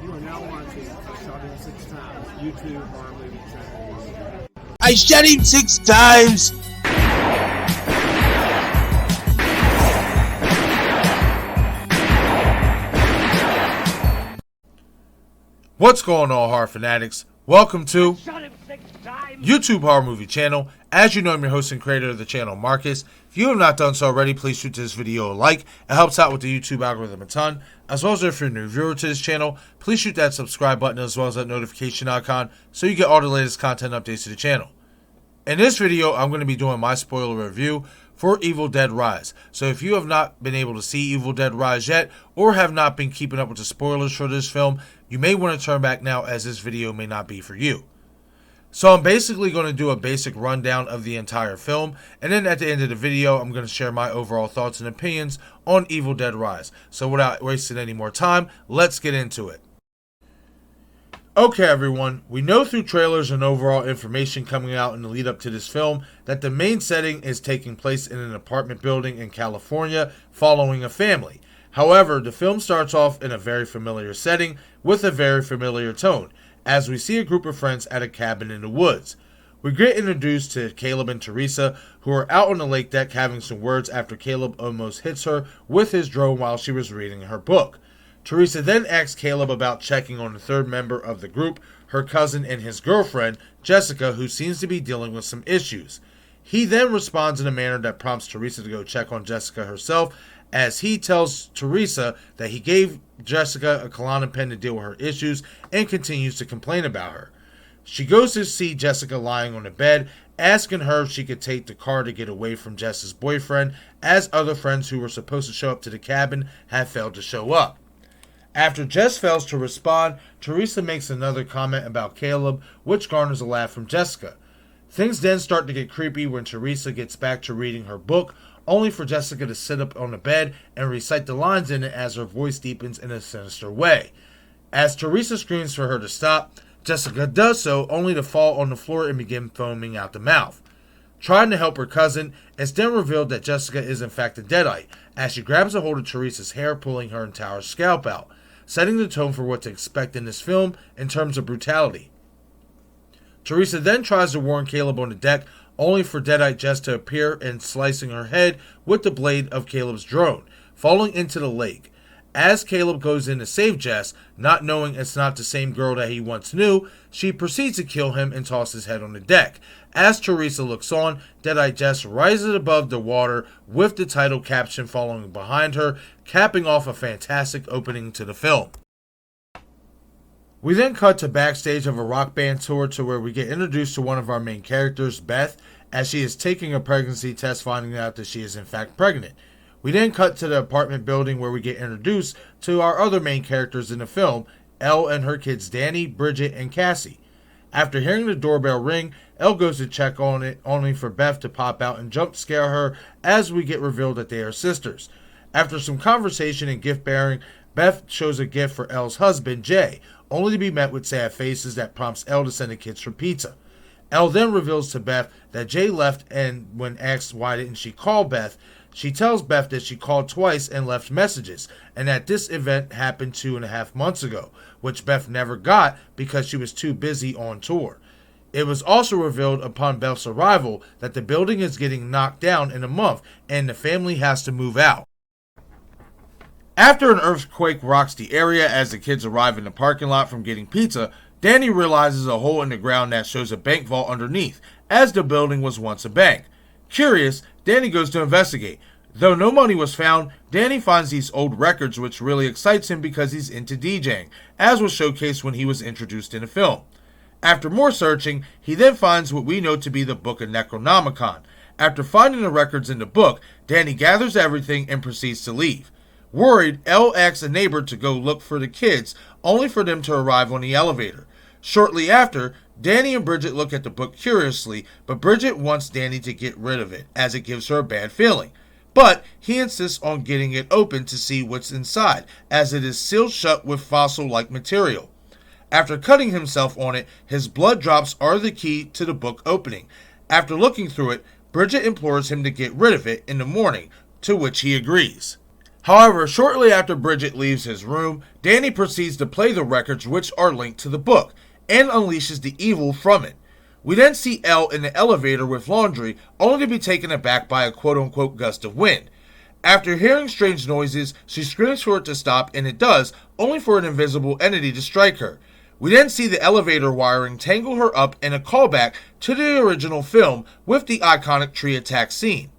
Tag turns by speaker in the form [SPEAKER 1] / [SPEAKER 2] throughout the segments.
[SPEAKER 1] You are now watching Shot Him 6 Times YouTube horror movie channel.
[SPEAKER 2] I shot him 6 times! What's going on, horror fanatics? Welcome to YouTube Horror Movie Channel. As you know, I'm your host and creator of the channel, Marcus. If you have not done so already, please shoot this video a like. It helps out with the YouTube algorithm a ton. As well as if you're a new viewer to this channel, please shoot that subscribe button as well as that notification icon so you get all the latest content updates to the channel. In this video, I'm going to be doing my spoiler review for Evil Dead Rise. So if you have not been able to see Evil Dead Rise yet, or have not been keeping up with the spoilers for this film, you may want to turn back now, as this video may not be for you. So I'm basically going to do a basic rundown of the entire film, and then at the end of the video, I'm going to share my overall thoughts and opinions on Evil Dead Rise. So without wasting any more time, let's get into it. Okay everyone, we know through trailers and overall information coming out in the lead up to this film that the main setting is taking place in an apartment building in California following a family. However, the film starts off in a very familiar setting with a very familiar tone, as we see a group of friends at a cabin in the woods. We get introduced to Caleb and Teresa, who are out on the lake deck having some words after Caleb almost hits her with his drone while she was reading her book. Teresa then asks Caleb about checking on the third member of the group, her cousin and his girlfriend, Jessica, who seems to be dealing with some issues. He then responds in a manner that prompts Teresa to go check on Jessica herself, as he tells Teresa that he gave Jessica a Klonopin to deal with her issues and continues to complain about her. She goes to see Jessica lying on the bed, asking her if she could take the car to get away from Jess's boyfriend, as other friends who were supposed to show up to the cabin have failed to show up. After Jess fails to respond, Teresa makes another comment about Caleb, which garners a laugh from Jessica. Things then start to get creepy when Teresa gets back to reading her book, only for Jessica to sit up on the bed and recite the lines in it as her voice deepens in a sinister way. As Teresa screams for her to stop, Jessica does so, only to fall on the floor and begin foaming out the mouth. Trying to help her cousin, it's then revealed that Jessica is in fact a deadite, as she grabs a hold of Teresa's hair, pulling her entire scalp out, setting the tone for what to expect in this film in terms of brutality. Teresa then tries to warn Caleb on the deck, only for Deadite Jess to appear and slicing her head with the blade of Caleb's drone, falling into the lake. As Caleb goes in to save Jess, not knowing it's not the same girl that he once knew, she proceeds to kill him and toss his head on the deck. As Teresa looks on, Deadite Jess rises above the water with the title caption following behind her, capping off a fantastic opening to the film. We then cut to backstage of a rock band tour to where we get introduced to one of our main characters, Beth, as she is taking a pregnancy test, finding out that she is in fact pregnant. We then cut to the apartment building where we get introduced to our other main characters in the film, Elle and her kids Danny, Bridget, and Cassie. After hearing the doorbell ring, Elle goes to check on it, only for Beth to pop out and jump scare her as we get revealed that they are sisters. After some conversation and gift bearing, Beth shows a gift for Elle's husband, Jay, only to be met with sad faces that prompts Elle to send the kids for pizza. Elle then reveals to Beth that Jay left, and when asked why didn't she call Beth, she tells Beth that she called twice and left messages, and that this event happened 2.5 months ago, which Beth never got because she was too busy on tour. It was also revealed upon Beth's arrival that the building is getting knocked down in a month, and the family has to move out. After an earthquake rocks the area as the kids arrive in the parking lot from getting pizza, Danny realizes a hole in the ground that shows a bank vault underneath, as the building was once a bank. Curious, Danny goes to investigate. Though no money was found, Danny finds these old records, which really excites him because he's into DJing, as was showcased when he was introduced in the film. After more searching, he then finds what we know to be the Book of Necronomicon. After finding the records in the book, Danny gathers everything and proceeds to leave. Worried, Elle asks a neighbor to go look for the kids, only for them to arrive on the elevator. Shortly after, Danny and Bridget look at the book curiously, but Bridget wants Danny to get rid of it, as it gives her a bad feeling. But he insists on getting it open to see what's inside, as it is sealed shut with fossil-like material. After cutting himself on it, his blood drops are the key to the book opening. After looking through it, Bridget implores him to get rid of it in the morning, to which he agrees. However, shortly after Bridget leaves his room, Danny proceeds to play the records which are linked to the book, and unleashes the evil from it. We then see Elle in the elevator with laundry, only to be taken aback by a quote-unquote gust of wind. After hearing strange noises, she screams for it to stop, and it does, only for an invisible entity to strike her. We then see the elevator wiring tangle her up in a callback to the original film with the iconic tree attack scene.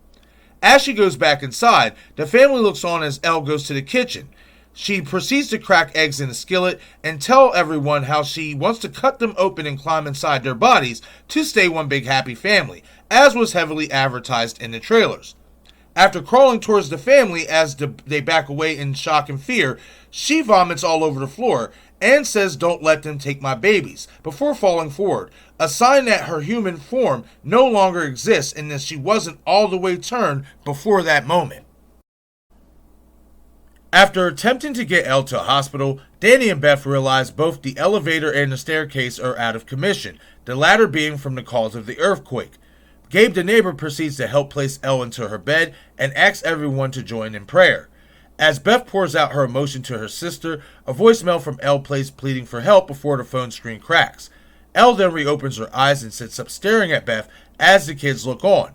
[SPEAKER 2] As she goes back inside, the family looks on as Elle goes to the kitchen. She proceeds to crack eggs in a skillet and tell everyone how she wants to cut them open and climb inside their bodies to stay one big happy family, as was heavily advertised in the trailers. After crawling towards the family as they back away in shock and fear, she vomits all over the floor and says, "Don't let them take my babies," before falling forward, a sign that her human form no longer exists and that she wasn't all the way turned before that moment. After attempting to get Elle to a hospital, Danny and Beth realize both the elevator and the staircase are out of commission, the latter being from the cause of the earthquake. Gabe the neighbor proceeds to help place Elle into her bed and asks everyone to join in prayer. As Beth pours out her emotion to her sister, a voicemail from Elle plays pleading for help before the phone screen cracks. Elle then reopens her eyes and sits up staring at Beth as the kids look on.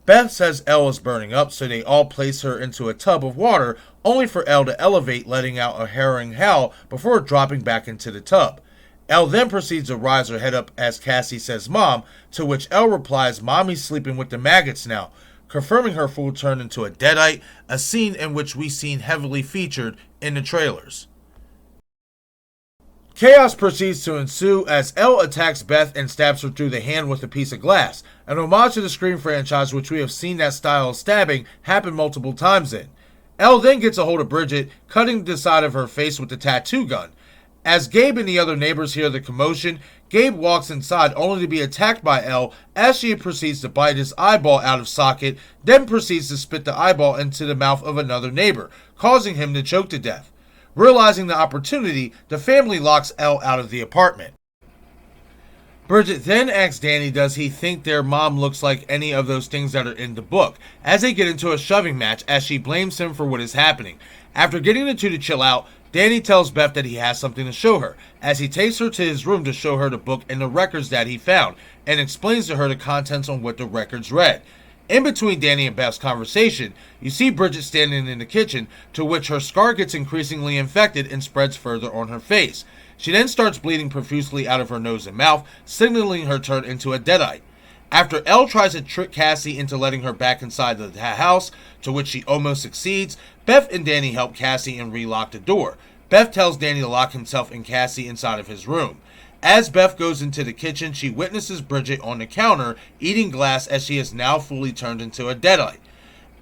[SPEAKER 2] Beth says Elle is burning up, so they all place her into a tub of water, only for Elle to elevate, letting out a harrowing howl before dropping back into the tub. Elle then proceeds to rise her head up as Cassie says "Mom," to which Elle replies, "Mommy's sleeping with the maggots now," confirming her full turn into a deadite, a scene in which we seen heavily featured in the trailers. Chaos proceeds to ensue as Elle attacks Beth and stabs her through the hand with a piece of glass, an homage to the Scream franchise, which we have seen that style of stabbing happen multiple times in. Elle then gets a hold of Bridget, cutting the side of her face with the tattoo gun. As Gabe and the other neighbors hear the commotion, Gabe walks inside only to be attacked by Elle as she proceeds to bite his eyeball out of socket, then proceeds to spit the eyeball into the mouth of another neighbor, causing him to choke to death. Realizing the opportunity, the family locks Elle out of the apartment. Bridget then asks Danny does he think their mom looks like any of those things that are in the book, as they get into a shoving match as she blames him for what is happening. After getting the two to chill out, Danny tells Beth that he has something to show her, as he takes her to his room to show her the book and the records that he found, and explains to her the contents on what the records read. In between Danny and Beth's conversation, you see Bridget standing in the kitchen, to which her scar gets increasingly infected and spreads further on her face. She then starts bleeding profusely out of her nose and mouth, signaling her turn into a deadite. After Elle tries to trick Cassie into letting her back inside the house, to which she almost succeeds, Beth and Danny help Cassie and relock the door. Beth tells Danny to lock himself and Cassie inside of his room. As Beth goes into the kitchen, she witnesses Bridget on the counter eating glass as she is now fully turned into a deadite.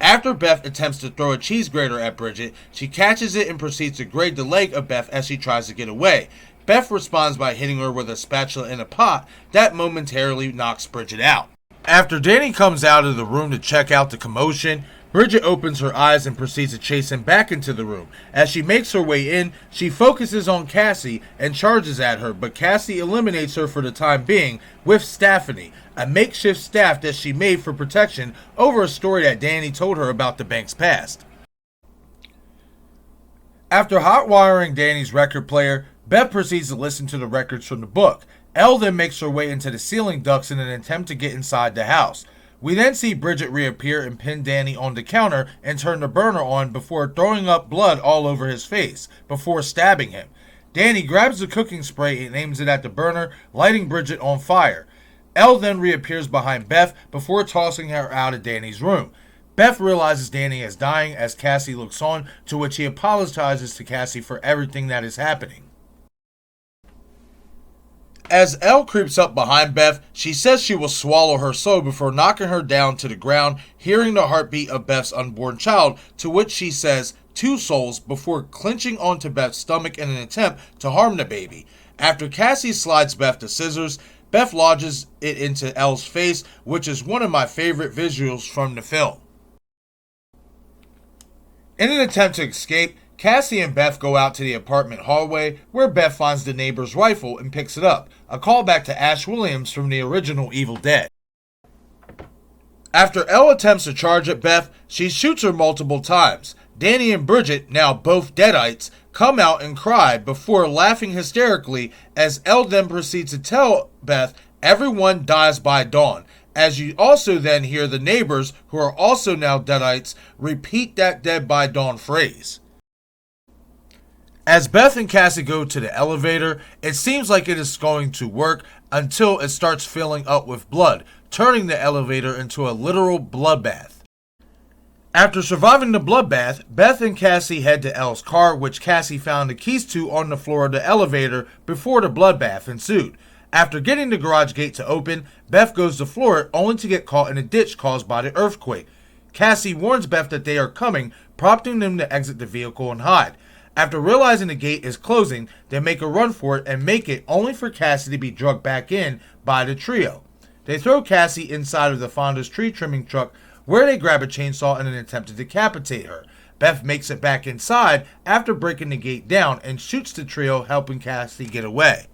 [SPEAKER 2] After Beth attempts to throw a cheese grater at Bridget, she catches it and proceeds to grate the leg of Beth as she tries to get away. Beth responds by hitting her with a spatula in a pot that momentarily knocks Bridget out. After Danny comes out of the room to check out the commotion, Bridget opens her eyes and proceeds to chase him back into the room. As she makes her way in, she focuses on Cassie and charges at her, but Cassie eliminates her for the time being with Stephanie, a makeshift staff that she made for protection over a story that Danny told her about the bank's past. After hot-wiring Danny's record player, Beth proceeds to listen to the records from the book. Elle then makes her way into the ceiling ducts in an attempt to get inside the house. We then see Bridget reappear and pin Danny on the counter and turn the burner on before throwing up blood all over his face, before stabbing him. Danny grabs the cooking spray and aims it at the burner, lighting Bridget on fire. Elle then reappears behind Beth before tossing her out of Danny's room. Beth realizes Danny is dying as Cassie looks on, to which he apologizes to Cassie for everything that is happening. As Elle creeps up behind Beth, she says she will swallow her soul before knocking her down to the ground, hearing the heartbeat of Beth's unborn child, to which she says, "two souls," before clinching onto Beth's stomach in an attempt to harm the baby. After Cassie slides Beth the scissors, Beth lodges it into Elle's face, which is one of my favorite visuals from the film. In an attempt to escape, Cassie and Beth go out to the apartment hallway, where Beth finds the neighbor's rifle and picks it up, a callback to Ash Williams from the original Evil Dead. After Elle attempts to charge at Beth, she shoots her multiple times. Danny and Bridget, now both Deadites, come out and cry before laughing hysterically as Elle then proceeds to tell Beth everyone dies by dawn, as you also then hear the neighbors, who are also now Deadites, repeat that dead by dawn phrase. As Beth and Cassie go to the elevator, it seems like it is going to work until it starts filling up with blood, turning the elevator into a literal bloodbath. After surviving the bloodbath, Beth and Cassie head to Elle's car, which Cassie found the keys to on the floor of the elevator before the bloodbath ensued. After getting the garage gate to open, Beth goes to floor it only to get caught in a ditch caused by the earthquake. Cassie warns Beth that they are coming, prompting them to exit the vehicle and hide. After realizing the gate is closing, they make a run for it and make it, only for Cassie to be drugged back in by the trio. They throw Cassie inside of the Fonda's tree trimming truck, where they grab a chainsaw in an attempt to decapitate her. Beth makes it back inside after breaking the gate down and shoots the trio, helping Cassie get away.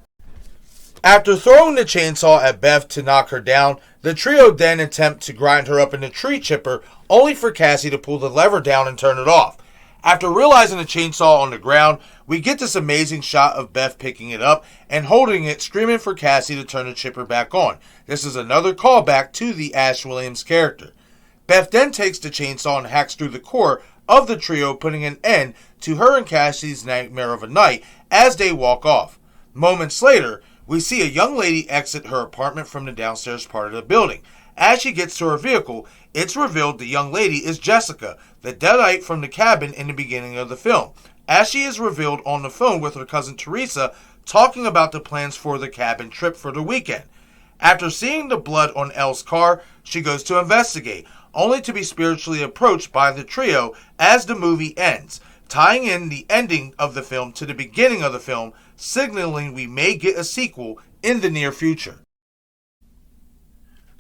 [SPEAKER 2] After throwing the chainsaw at Beth to knock her down, the trio then attempt to grind her up in the tree chipper, only for Cassie to pull the lever down and turn it off. After realizing the chainsaw on the ground, we get this amazing shot of Beth picking it up and holding it, screaming for Cassie to turn the chipper back on. This is another callback to the Ash Williams character. Beth then takes the chainsaw and hacks through the core of the trio, putting an end to her and Cassie's nightmare of a night as they walk off. Moments later, we see a young lady exit her apartment from the downstairs part of the building. As she gets to her vehicle, it's revealed the young lady is Jessica, the Deadite from the cabin in the beginning of the film, as she is revealed on the phone with her cousin Teresa, talking about the plans for the cabin trip for the weekend. After seeing the blood on Elle's car, she goes to investigate, only to be spiritually approached by the trio as the movie ends, tying in the ending of the film to the beginning of the film, signaling we may get a sequel in the near future.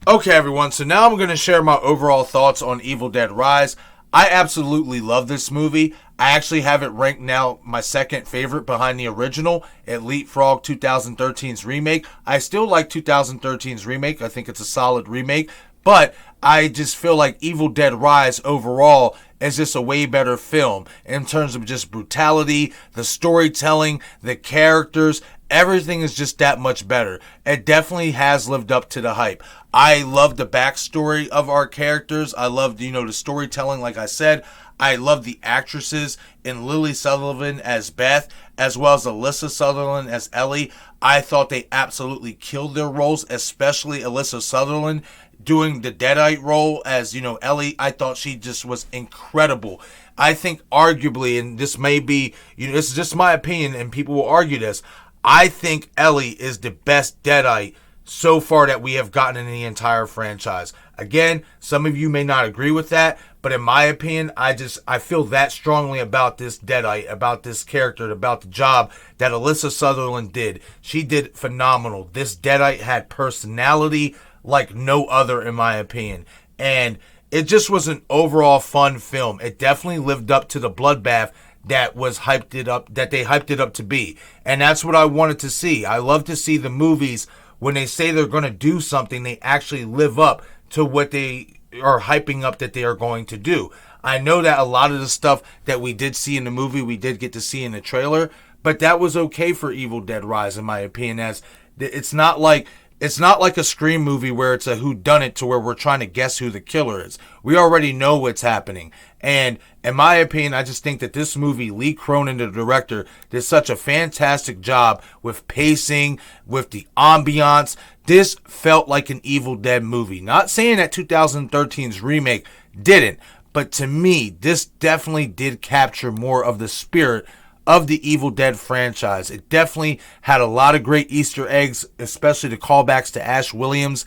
[SPEAKER 2] Okay everyone, so now I'm going to share my overall thoughts on Evil Dead Rise. I absolutely love this movie. I actually have it ranked now my second favorite behind the original, at Leapfrog 2013's remake. I still like 2013's remake. I think it's a solid remake. But I just feel like Evil Dead Rise overall is just a way better film in terms of just brutality, the storytelling, the characters. Everything is just that much better. It definitely has lived up to the hype. I love the backstory of our characters. I love, the storytelling, like I said. I love the actresses in Lilysullivan as Beth, as well as Alyssasutherland as Ellie. I thought they absolutely killed their roles, especially Alyssasutherland doing the Deadite role as, Ellie. I thought she just was incredible. I think arguably, and this may be, this is just my opinion and people will argue this, I think Ellie is the best Deadite so far that we have gotten in the entire franchise. Again, some of you may not agree with that, but in my opinion, I feel that strongly about this Deadite, about this character, about the job that Alyssasutherland did. She did phenomenal. This Deadite had personality like no other, in my opinion. And it just was an overall fun film. It definitely lived up to the bloodbath that was hyped it up, that they hyped it up to be. And that's what I wanted to see. I love to see the movies, when they say they're going to do something, they actually live up to what they are hyping up that they are going to do. I know that a lot of the stuff that we did see in the movie, we did get to see in the trailer, but that was okay for Evil Dead Rise, in my opinion, as it's not like a Scream movie where it's a whodunit to where we're trying to guess who the killer is. We already know what's happening. And in my opinion, I just think that this movie, Lee Cronin, the director, did such a fantastic job with pacing, with the ambiance. This felt like an Evil Dead movie. Not saying that 2013's remake didn't, but to me, this definitely did capture more of the spirit of the Evil Dead franchise. It definitely had a lot of great Easter eggs, especially the callbacks to Ash Williams,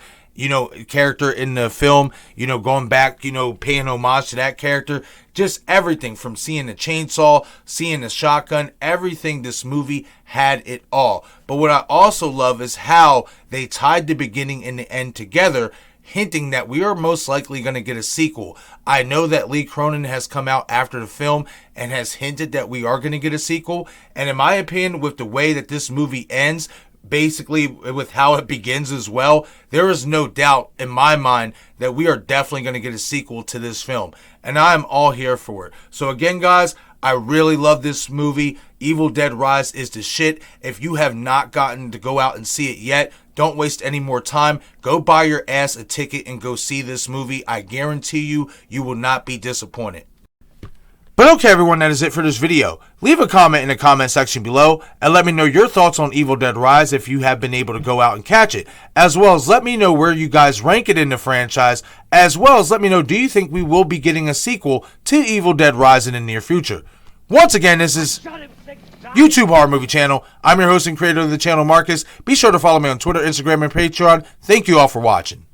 [SPEAKER 2] character in the film, going back, paying homage to that character. Just everything from seeing the chainsaw, seeing the shotgun, everything. This movie had it all. But what I also love is how they tied the beginning and the end together, hinting that we are most likely going to get a sequel. I know that Lee Cronin has come out after the film and has hinted that we are going to get a sequel. And in my opinion, with the way that this movie ends, basically with how it begins as well, there is no doubt in my mind that we are definitely going to get a sequel to this film. And I am all here for it. So again, guys, I really love this movie. Evil Dead Rise is the shit. If you have not gotten to go out and see it yet, don't waste any more time. Go buy your ass a ticket and go see this movie. I guarantee you, you will not be disappointed. But okay, everyone, that is it for this video. Leave a comment in the comment section below and let me know your thoughts on Evil Dead Rise if you have been able to go out and catch it. As well as let me know where you guys rank it in the franchise. As well as let me know, do you think we will be getting a sequel to Evil Dead Rise in the near future? Once again, this is YouTube Horror Movie Channel. I'm your host and creator of the channel, Marcus. Be sure to follow me on Twitter, Instagram, and Patreon. Thank you all for watching.